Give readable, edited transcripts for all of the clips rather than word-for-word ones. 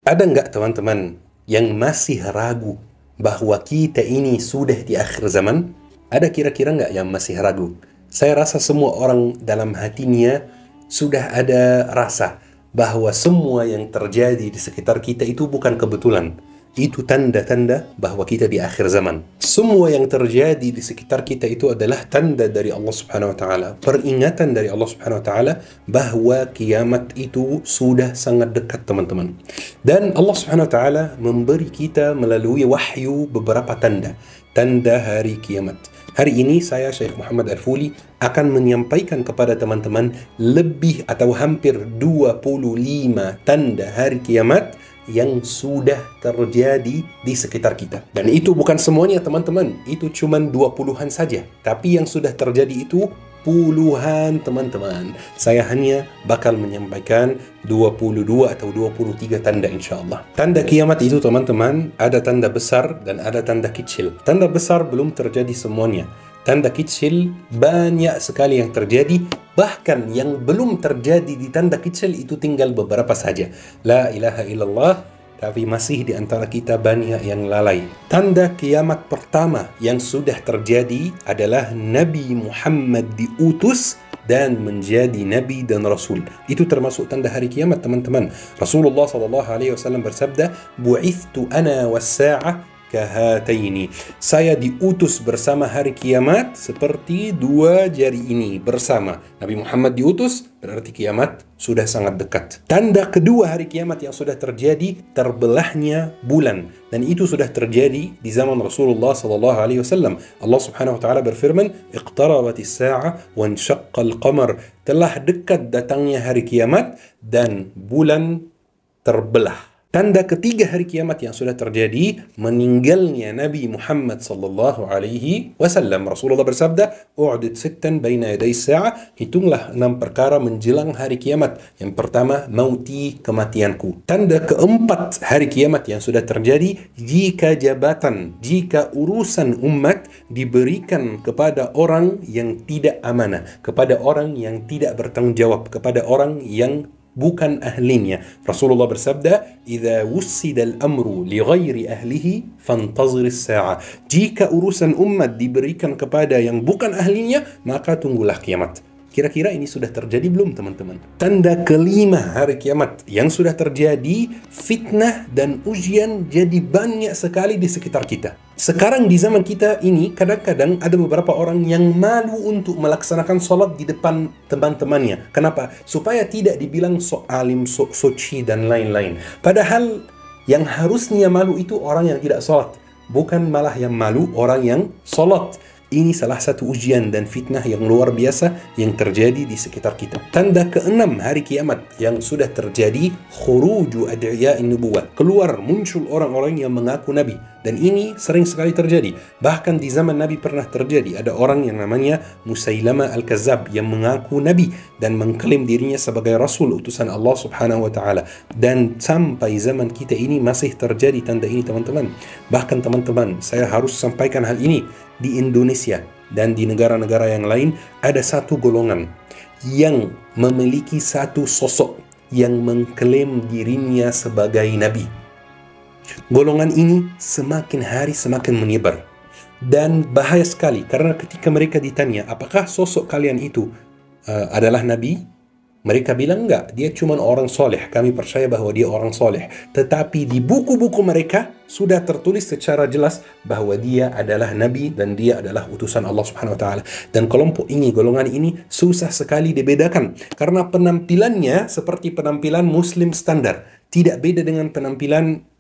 Ada nggak teman-teman yang masih ragu bahwa kita ini sudah di akhir zaman? Ada kira-kira nggak yang masih ragu? Saya rasa semua orang dalam hatinya sudah ada rasa bahwa semua yang terjadi di sekitar kita itu bukan kebetulan. Itu tanda-tanda bahwa kita di akhir zaman. Semua yang terjadi di sekitar kita itu adalah tanda dari Allah Subhanahu wa taala, peringatan dari Allah Subhanahu wa taala bahwa kiamat itu sudah sangat dekat, teman-teman. Dan Allah Subhanahu wa taala memberi kita melalui wahyu beberapa tanda hari kiamat. Hari ini saya Syekh Muhammad Al-Fuli akan menyampaikan kepada teman-teman lebih atau hampir 25 tanda hari kiamat yang sudah terjadi di sekitar kita. Dan itu bukan semuanya, teman-teman. Itu cuma 20-an saja. Tapi yang sudah terjadi itu puluhan, teman-teman. Saya hanya bakal menyampaikan 22 atau 23 tanda insya Allah. Tanda kiamat itu, teman-teman, ada tanda besar dan ada tanda kecil. Tanda besar belum terjadi semuanya. Tanda kecil banyak sekali yang terjadi, bahkan yang belum terjadi di tanda kecil itu tinggal beberapa saja. La ilaha illallah, tapi masih di antara kita banyak yang lalai. Tanda kiamat pertama yang sudah terjadi adalah Nabi Muhammad diutus dan menjadi nabi dan rasul. Itu termasuk tanda hari kiamat, teman-teman. Rasulullah SAW bersabda, "Bu'ithtu ana was-sa'ah kahataini." Saya diutus bersama hari kiamat seperti dua jari ini bersama. Nabi Muhammad diutus berarti kiamat sudah sangat dekat. Tanda kedua hari kiamat yang sudah terjadi, terbelahnya bulan, dan itu sudah terjadi di zaman Rasulullah SAW. Allah Subhanahu wa taala berfirman, "Iqtarabatis sa'ah wa insyaqqal qamar." Telah dekat datangnya hari kiamat dan bulan terbelah. Tanda ketiga hari kiamat yang sudah terjadi, meninggalnya Nabi Muhammad sallallahu alaihi wasallam. Rasulullah bersabda, "U'did sittan baina yaday sa'ah." Hitunglah 6 perkara menjelang hari kiamat. Yang pertama, mauti, kematianku. Tanda keempat hari kiamat yang sudah terjadi, jika jabatan, jika urusan umat diberikan kepada orang yang tidak amanah, kepada orang yang tidak bertanggung jawab, kepada orang yang bukan ahlinya. Rasulullah bersabda, "Idza wussida al-amru li ghairi ahlihi fantazir as-sa'ah." Jika urusan umat diberikan kepada yang bukan ahlinya, maka tunggulah kiamat. Kira-kira ini sudah terjadi belum, teman-teman? Tanda kelima hari kiamat yang sudah terjadi, fitnah dan ujian jadi banyak sekali di sekitar kita. Sekarang di zaman kita ini, kadang-kadang ada beberapa orang yang malu untuk melaksanakan sholat di depan teman-temannya. Kenapa? Supaya tidak dibilang sok alim, sok suci, dan lain-lain. Padahal yang harusnya malu itu orang yang tidak sholat, bukan malah yang malu orang yang sholat. Ini salah satu ujian dan fitnah yang luar biasa yang terjadi di sekitar kita. Tanda keenam hari kiamat yang sudah terjadi, khuruju ad'iya'in nubuwah. Keluar, muncul orang-orang yang mengaku nabi. Dan ini sering sekali terjadi. Bahkan di zaman Nabi pernah terjadi. Ada orang yang namanya Musailama Al-Kazzab yang mengaku nabi dan mengklaim dirinya sebagai rasul utusan Allah Subhanahu wa taala. Dan sampai zaman kita ini masih terjadi tanda ini, teman-teman. Bahkan, teman-teman, saya harus sampaikan hal ini. Di Indonesia dan di negara-negara yang lain ada satu golongan yang memiliki satu sosok yang mengklaim dirinya sebagai nabi. Golongan ini semakin hari semakin menyebar dan bahaya sekali, karena ketika mereka ditanya, apakah sosok kalian itu adalah nabi? Mereka bilang enggak, dia cuma orang soleh. Kami percaya bahwa dia orang soleh. Tetapi di buku-buku mereka sudah tertulis secara jelas bahwa dia adalah nabi dan dia adalah utusan Allah Subhanahu wa taala. Dan kelompok ini, golongan ini susah sekali dibedakan karena penampilannya seperti penampilan muslim standar. Tidak beda dengan penampilan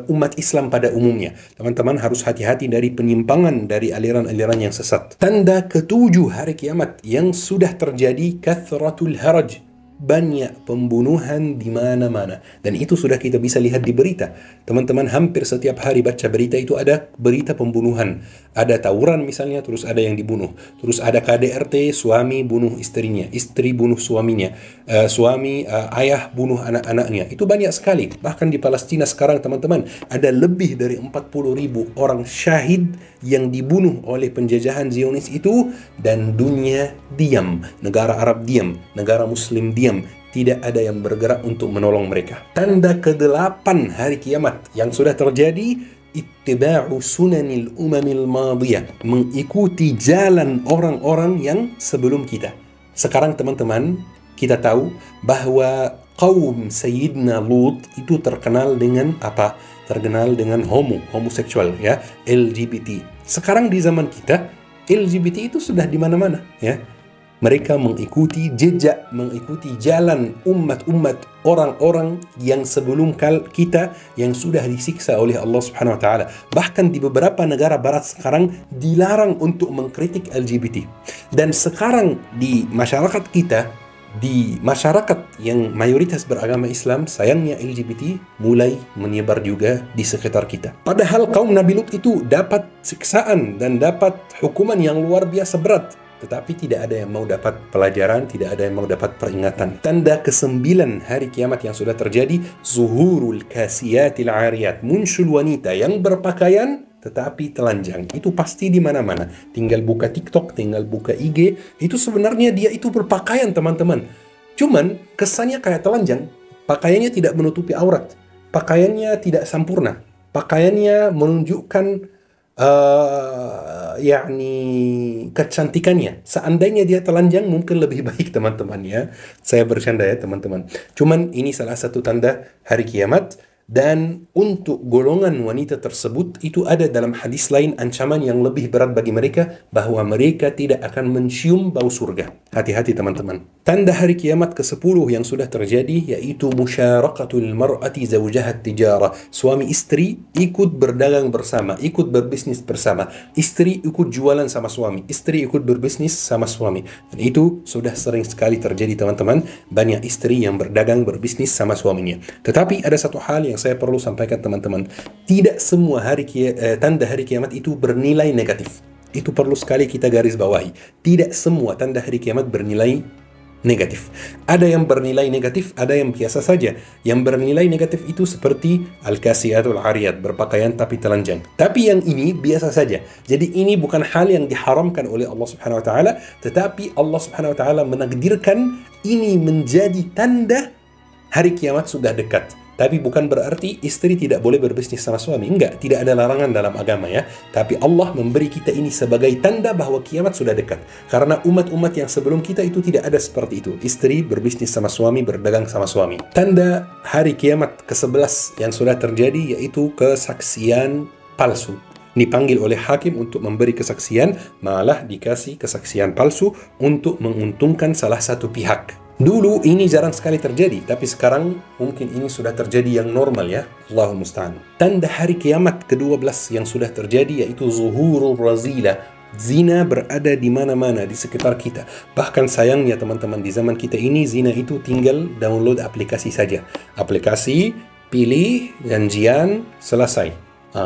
umat Islam pada umumnya. Teman-teman harus hati-hati dari penyimpangan dari aliran-aliran yang sesat. Tanda ketujuh hari kiamat yang sudah terjadi, kathratul haraj. Banyak pembunuhan di mana-mana. Dan itu sudah kita bisa lihat di berita. Teman-teman hampir setiap hari baca berita itu ada berita pembunuhan. Ada tawuran misalnya, terus ada yang dibunuh. Terus ada KDRT, suami bunuh istrinya, istri bunuh suaminya, ayah bunuh anak-anaknya. Itu banyak sekali. Bahkan di Palestina sekarang, teman-teman, ada lebih dari 40.000 orang syahid yang dibunuh oleh penjajahan Zionis itu, dan dunia diam, negara Arab diam, negara Muslim diam, tidak ada yang bergerak untuk menolong mereka. Tanda ke-8 hari kiamat yang sudah terjadi, ittiba'u sunanil umamil madiyah, mengikuti jalan orang-orang yang sebelum kita. Sekarang teman-teman, kita tahu bahwa kaum Sayyidina Lut itu terkenal dengan apa? Terkenal dengan homoseksual, ya, LGBT. Sekarang di zaman kita, LGBT itu sudah di mana-mana, ya. Mereka mengikuti jejak, mengikuti jalan umat-umat orang-orang yang sebelum kita yang sudah disiksa oleh Allah Subhanahu wa taala. Bahkan di beberapa negara barat sekarang dilarang untuk mengkritik LGBT. Dan sekarang di masyarakat kita, di masyarakat yang mayoritas beragama Islam, sayangnya LGBT mulai menyebar juga di sekitar kita. Padahal kaum Nabi Lut itu dapat siksaan dan dapat hukuman yang luar biasa berat. Tetapi tidak ada yang mau dapat pelajaran, tidak ada yang mau dapat peringatan. Tanda ke-9 hari kiamat yang sudah terjadi, zuhurul kasiyatil ariyat, muncul wanita yang berpakaian tetapi telanjang. Itu pasti di mana-mana. Tinggal buka TikTok, tinggal buka IG, itu sebenarnya dia itu berpakaian, teman-teman. Cuman kesannya kayak telanjang. Pakaiannya tidak menutupi aurat. Pakaiannya tidak sempurna. Pakaiannya menunjukkan yakni kecantikannya. Seandainya dia telanjang mungkin lebih baik, teman-teman, ya. Saya bercanda ya, teman-teman. Cuman ini salah satu tanda hari kiamat. Dan untuk golongan wanita tersebut itu ada dalam hadis lain ancaman yang lebih berat bagi mereka, bahwa mereka tidak akan mencium bau surga. Hati-hati, teman-teman. Tanda hari kiamat ke-10 yang sudah terjadi yaitu musyarakatuul mar'ati zawjahat tijarah. Suami istri ikut berdagang bersama, ikut berbisnis bersama. Istri ikut jualan sama suami, istri ikut berbisnis sama suami. Dan itu sudah sering sekali terjadi, teman-teman. Banyak istri yang berdagang berbisnis sama suaminya. Tetapi ada satu hal yang saya perlu sampaikan, teman-teman. Tidak semua tanda hari kiamat itu bernilai negatif. Itu perlu sekali kita garis bawahi. Tidak semua tanda hari kiamat bernilai negatif. Ada yang bernilai negatif, ada yang biasa saja. Yang bernilai negatif itu seperti al-kasiyatul ariyat, berpakaian tapi telanjang. Tapi yang ini biasa saja. Jadi ini bukan hal yang diharamkan oleh Allah Subhanahu wa taala, tetapi Allah Subhanahu wa taala menakdirkan ini menjadi tanda hari kiamat sudah dekat. Tapi bukan berarti istri tidak boleh berbisnis sama suami. Enggak, tidak ada larangan dalam agama, ya. Tapi Allah memberi kita ini sebagai tanda bahwa kiamat sudah dekat. Karena umat-umat yang sebelum kita itu tidak ada seperti itu. Istri berbisnis sama suami, berdagang sama suami. Tanda hari kiamat ke-11 yang sudah terjadi yaitu kesaksian palsu. Dipanggil oleh hakim untuk memberi kesaksian, malah dikasih kesaksian palsu untuk menguntungkan salah satu pihak. Dulu ini jarang sekali terjadi, tapi sekarang mungkin ini sudah terjadi yang normal, ya. Allahul musta'an. Tanda hari kiamat ke-12 yang sudah terjadi yaitu zuhurul razila. Zina berada di mana-mana di sekitar kita. Bahkan sayangnya, teman-teman, di zaman kita ini zina itu tinggal download aplikasi saja. Aplikasi, pilih, janjian, selesai.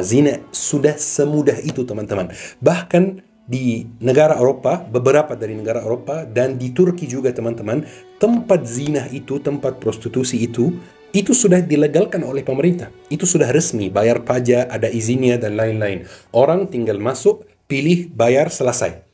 Zina sudah semudah itu, teman-teman. Bahkan di negara Eropa, beberapa dari negara Eropa, dan di Turki juga, teman-teman, tempat zina itu, tempat prostitusi itu sudah dilegalkan oleh pemerintah. Itu sudah resmi, bayar pajak, ada izinnya, dan lain-lain. Orang tinggal masuk, pilih, bayar, selesai.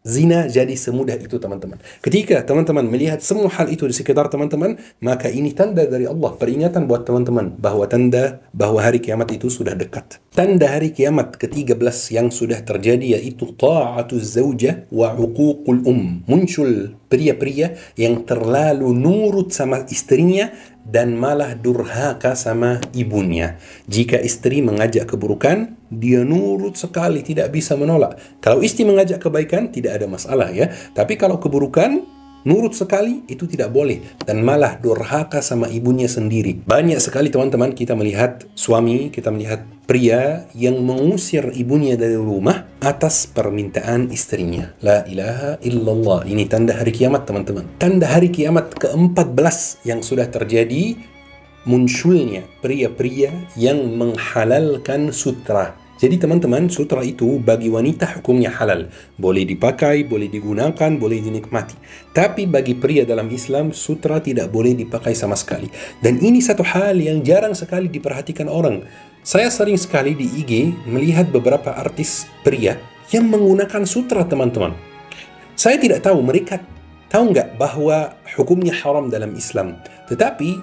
Zina jadi semudah itu, teman-teman. Ketika teman-teman melihat semua hal itu di sekitar teman-teman, maka ini tanda dari Allah, peringatan buat teman-teman bahwa hari kiamat itu sudah dekat. Tanda hari kiamat ke-13 yang sudah terjadi yaitu ta'atuz zaujah wa uququl Muncul pria-pria yang terlalu nurut sama istrinya dan malah durhaka sama ibunya. Jika istri mengajak keburukan, dia nurut sekali, tidak bisa menolak. Kalau istri mengajak kebaikan, tidak ada masalah, ya. Tapi kalau keburukan, nurut sekali, itu tidak boleh. Dan malah durhaka sama ibunya sendiri. Banyak sekali, teman-teman, kita melihat suami, kita melihat pria yang mengusir ibunya dari rumah atas permintaan istrinya. La ilaha illallah. Ini tanda hari kiamat, teman-teman. Tanda hari kiamat ke-14 yang sudah terjadi, munculnya pria-pria yang menghalalkan sutra. Jadi, teman-teman, sutra itu bagi wanita hukumnya halal. Boleh dipakai, boleh digunakan, boleh dinikmati. Tapi bagi pria dalam Islam, sutra tidak boleh dipakai sama sekali. Dan ini satu hal yang jarang sekali diperhatikan orang. Saya sering sekali di IG melihat beberapa artis pria yang menggunakan sutra, teman-teman. Saya tidak tahu mereka tahu nggak bahwa hukumnya haram dalam Islam. Tetapi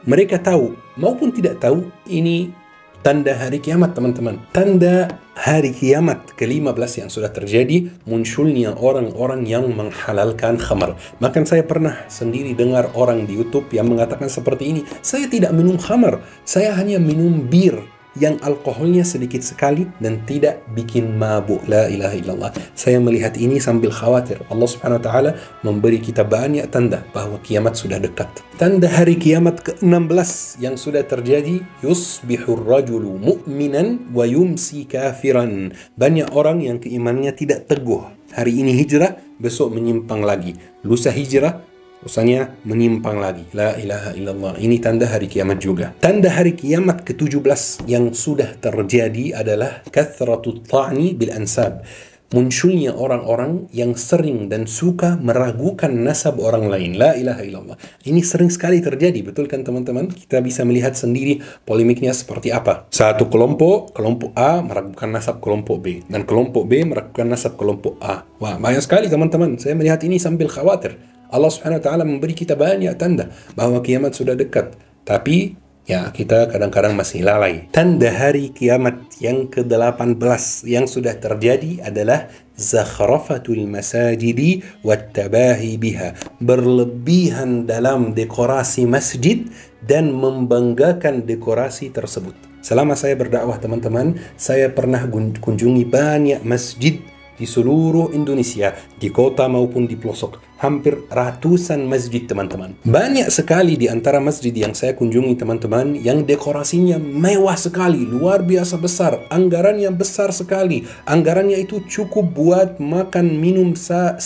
mereka tahu maupun tidak tahu, ini tanda hari kiamat teman-teman. Tanda hari kiamat ke-15 yang sudah terjadi, munculnya orang-orang yang menghalalkan khamar. Bahkan saya pernah sendiri dengar orang di YouTube yang mengatakan seperti ini, saya tidak minum khamar, saya hanya minum bir yang alkoholnya sedikit sekali dan tidak bikin mabuk. La ilaha illallah. Saya melihat ini sambil khawatir. Allah subhanahu wa ta'ala memberi kita banyak tanda bahwa kiamat sudah dekat. Tanda hari kiamat ke-16 yang sudah terjadi, yusbihur rajulu mu'minan wa yumsi kafiran. Banyak orang yang keimanannya tidak teguh. Hari ini hijrah, besok menyimpang lagi. Lusa hijrah, usahanya menyimpang lagi. La ilaha illallah. Ini tanda hari kiamat juga. Tanda hari kiamat ke-17 yang sudah terjadi adalah kathratut ta'ni bil ansab. Munculnya orang-orang yang sering dan suka meragukan nasab orang lain. La ilaha illallah. Ini sering sekali terjadi, betul kan teman-teman? Kita bisa melihat sendiri polemiknya seperti apa. Satu kelompok A meragukan nasab kelompok B, dan kelompok B meragukan nasab kelompok A. Wah, banyak sekali teman-teman. Saya melihat ini sambil khawatir. Allah subhanahu wa ta'ala memberi kita banyak tanda bahwa kiamat sudah dekat. Tapi ya kita kadang-kadang masih lalai. Tanda hari kiamat yang ke-18 yang sudah terjadi adalah zakhrafatul masajidi wattabahi biha. Berlebihan dalam dekorasi masjid dan membanggakan dekorasi tersebut. Selama saya berdakwah teman-teman, saya pernah kunjungi banyak masjid di seluruh Indonesia, di kota maupun di pelosok. Hampir ratusan masjid teman-teman. Banyak sekali di antara masjid yang saya kunjungi teman-teman yang dekorasinya mewah sekali, luar biasa besar, anggarannya besar sekali. Anggarannya itu cukup buat makan minum 1.000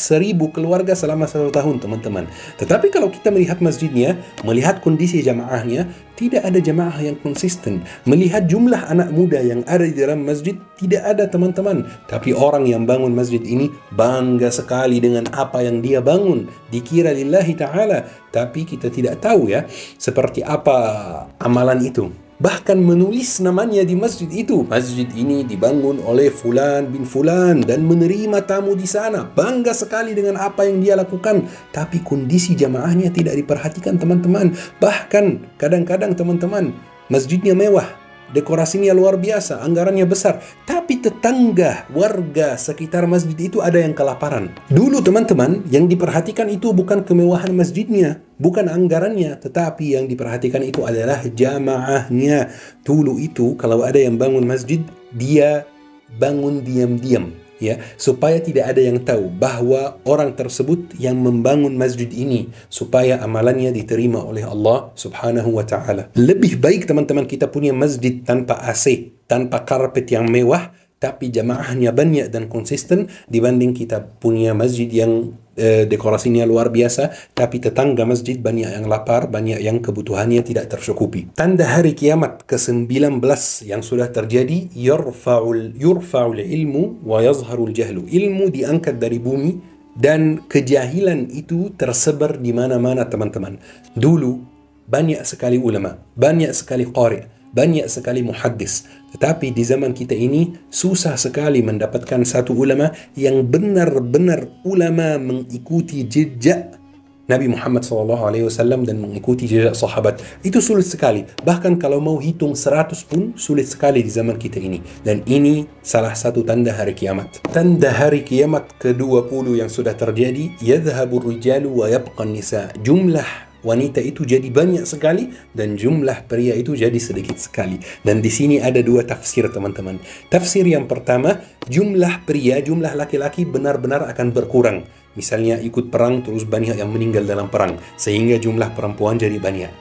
keluarga selama 1 tahun teman-teman. Tetapi kalau kita melihat masjidnya, melihat kondisi jamaahnya, tidak ada jamaah yang konsisten. Melihat jumlah anak muda yang ada di dalam masjid, tidak ada teman-teman. Tapi orang yang bangun masjid ini bangga sekali dengan apa yang dia bangun. Dikira lillahi ta'ala, tapi kita tidak tahu ya seperti apa amalan itu. Bahkan menulis namanya di masjid itu, masjid ini dibangun oleh Fulan bin Fulan dan menerima tamu di sana. Bangga sekali dengan apa yang dia lakukan, tapi kondisi jamaahnya tidak diperhatikan teman-teman. Bahkan kadang-kadang teman-teman, masjidnya mewah, dekorasinya luar biasa, anggarannya besar, tapi tetangga, warga sekitar masjid itu ada yang kelaparan. Dulu teman-teman, yang diperhatikan itu bukan kemewahan masjidnya, bukan anggarannya, tetapi yang diperhatikan itu adalah jamaahnya. Dulu itu kalau ada yang bangun masjid, dia bangun diam-diam, ya, supaya tidak ada yang tahu bahwa orang tersebut yang membangun masjid ini, supaya amalannya diterima oleh Allah subhanahu wa ta'ala. Lebih baik teman-teman kita punya masjid tanpa AC, tanpa karpet yang mewah, tapi jamaahnya banyak dan konsisten, dibanding kita punya masjid yang dekorasinya luar biasa, tapi tetangga masjid banyak yang lapar, banyak yang kebutuhannya tidak tercukupi. Tanda hari kiamat ke-19 yang sudah terjadi, yurfa'ul ilmu wa yazharul jahlu. Ilmu diangkat dari bumi dan kejahilan itu tersebar di mana-mana teman-teman. Dulu banyak sekali ulama, banyak sekali qari, banyak sekali muhaddis. Tetapi di zaman kita ini susah sekali mendapatkan satu ulama yang benar-benar ulama mengikuti jejak Nabi Muhammad SAW dan mengikuti jejak sahabat. Itu sulit sekali. Bahkan kalau mau hitung 100 pun sulit sekali di zaman kita ini. Dan ini salah satu tanda hari kiamat. Tanda hari kiamat ke-20 yang sudah terjadi, yadhhabur rijalu wa yabqan nisa. Jumlah wanita itu jadi banyak sekali dan jumlah pria itu jadi sedikit sekali. Dan di sini ada dua tafsir teman-teman. Tafsir yang pertama, jumlah pria, jumlah laki-laki benar-benar akan berkurang. Misalnya ikut perang terus banyak yang meninggal dalam perang, sehingga jumlah perempuan jadi banyak.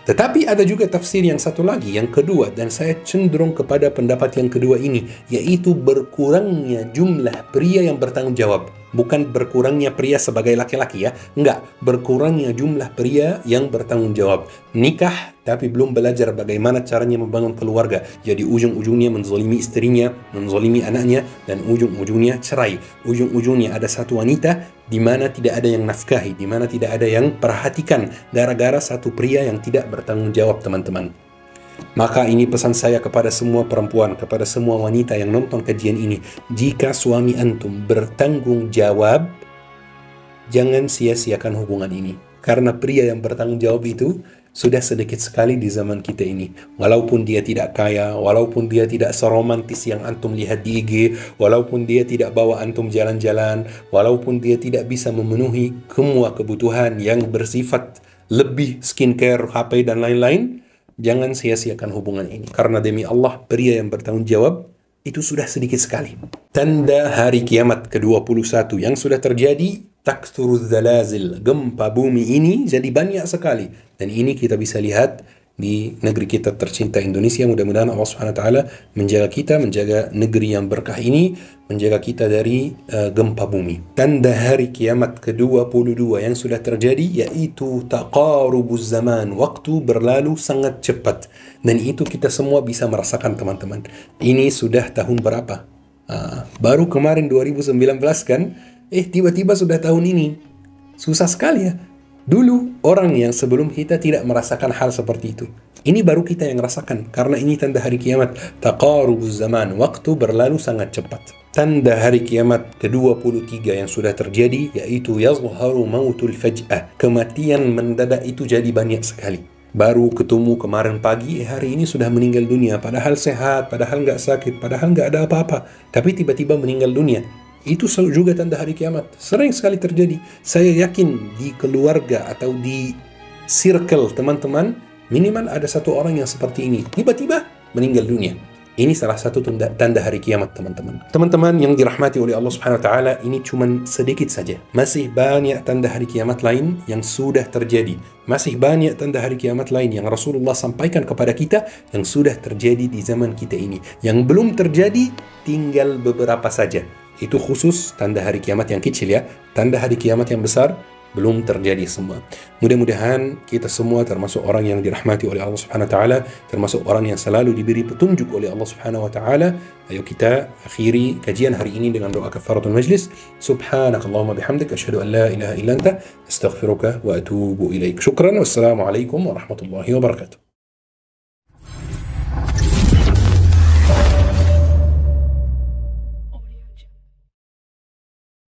Tetapi ada juga tafsir yang satu lagi, yang kedua, dan saya cenderung kepada pendapat yang kedua ini, yaitu berkurangnya jumlah pria yang bertanggung jawab. Bukan berkurangnya pria sebagai laki-laki ya, enggak, berkurangnya jumlah pria yang bertanggung jawab. Nikah tapi belum belajar bagaimana caranya membangun keluarga, jadi ujung-ujungnya menzalimi istrinya, menzalimi anaknya, dan ujung-ujungnya cerai. Ujung-ujungnya ada satu wanita di mana tidak ada yang nafkahi, di mana tidak ada yang perhatikan, gara-gara satu pria yang tidak bertanggung jawab teman-teman. Maka ini pesan saya kepada semua perempuan, kepada semua wanita yang nonton kajian ini. Jika suami antum bertanggung jawab, jangan sia-siakan hubungan ini. Karena pria yang bertanggung jawab itu sudah sedikit sekali di zaman kita ini. Walaupun dia tidak kaya, walaupun dia tidak seromantis yang antum lihat di IG, walaupun dia tidak bawa antum jalan-jalan, walaupun dia tidak bisa memenuhi semua kebutuhan yang bersifat lebih skincare, HP dan lain-lain, jangan sia-siakan hubungan ini. Karena demi Allah, pria yang bertanggung jawab itu sudah sedikit sekali. Tanda hari kiamat ke-21 yang sudah terjadi, takthuruz zalazil, gempa bumi ini jadi banyak sekali. Dan ini kita bisa lihat di negeri kita tercinta Indonesia. Mudah-mudahan Allah Subhanahu wa taala menjaga kita, menjaga negeri yang berkah ini, menjaga kita dari gempa bumi. Tanda hari kiamat ke-22 yang sudah terjadi yaitu taqarubuz zaman, waktu berlalu sangat cepat. Dan itu kita semua bisa merasakan, teman-teman. Ini sudah tahun berapa? Baru kemarin 2019 kan? Tiba-tiba sudah tahun ini. Susah sekali ya. Dulu orang yang sebelum kita tidak merasakan hal seperti itu. Ini baru kita yang rasakan, karena ini tanda hari kiamat. Taqarubuz zaman, waktu berlalu sangat cepat. Tanda hari kiamat ke-23 yang sudah terjadi yaitu yazharu mautul faj'ah, kematian mendadak itu jadi banyak sekali. Baru ketemu kemarin pagi, hari ini sudah meninggal dunia, padahal sehat, padahal nggak sakit, padahal nggak ada apa-apa, tapi tiba-tiba meninggal dunia. Itu juga tanda hari kiamat. Sering sekali terjadi. Saya yakin di keluarga atau di circle teman-teman, minimal ada satu orang yang seperti ini. Tiba-tiba meninggal dunia. Ini salah satu tanda hari kiamat, teman-teman. Teman-teman yang dirahmati oleh Allah Subhanahu wa taala, ini cuma sedikit saja. Masih banyak tanda hari kiamat lain yang sudah terjadi. Masih banyak tanda hari kiamat lain yang Rasulullah sampaikan kepada kita yang sudah terjadi di zaman kita ini. Yang belum terjadi tinggal beberapa saja. Itu khusus tanda hari kiamat yang kecil ya. Tanda hari kiamat yang besar belum terjadi semua. Mudah-mudahan kita semua termasuk orang yang dirahmati oleh Allah Subhanahu wa taala, termasuk orang yang selalu diberi petunjuk oleh Allah Subhanahu wa taala. Ayo kita akhiri kajian hari ini dengan doa kafaratul majlis. Subhanakallahumma bihamdik asyhadu an la ilaha illa anta astaghfiruka wa atubu ilaik. Syukran. Wassalamualaikum warahmatullahi wabarakatuh.